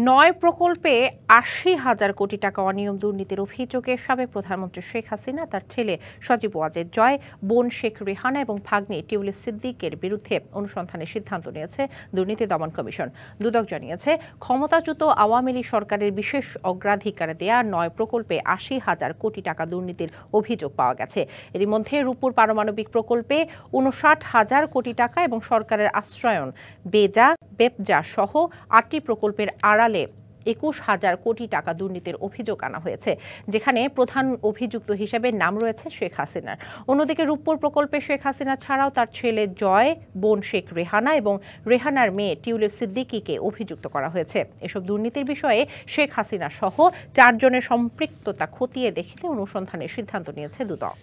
৯ প্রকল্পে ৮০,০০০ কোটি টাকা অনিয়ম দুর্নীতির অভিযোগে সাবেক প্রধানমন্ত্রী শেখ হাসিনা, তার ছেলে সজীব ওয়াজেদ জয়, বোন শেখ রেহানা এবং ভাগ্নে টিউলিপ সিদ্দিকের বিরুদ্ধে অনুসন্ধানের সিদ্ধান্ত নিয়েছে দুর্নীতি দমন কমিশন। দুদক জানিয়েছে, ক্ষমতাচ্যুত আওয়ামী লীগ সরকারের বিশেষ অগ্রাধিকার দেয়া ৯ প্রকল্পে ৮০,০০০ কোটি টাকা দুর্নীতির অভিযোগ পাওয়া গেছে। এরই মধ্যে রূপপুর পারমাণবিক প্রকল্পে ৫৯,০০০ কোটি টাকা এবং সরকারের আশ্রয়ন বেপজা সহ ৮টি প্রকল্পের আড়ালে ২১,০০০ কোটি টাকা দুর্নীতির অভিযোগ আনা হয়েছে, যেখানে প্রধান অভিযুক্ত হিসেবে নাম রয়েছে শেখ হাসিনার। অন্যদিকে রূপপুর প্রকল্পে শেখ হাসিনা ছাড়াও তার ছেলে জয়, বোন শেখ রেহানা এবং রেহানার মেয়ে টিউলিপ সিদ্দিকীকে অভিযুক্ত করা হয়েছে। এসব দুর্নীতির বিষয়ে শেখ হাসিনা সহ ৪ জনের সম্পৃক্ততা খতিয়ে দেখতে অনুসন্ধানের সিদ্ধান্ত নিয়েছে দুদক।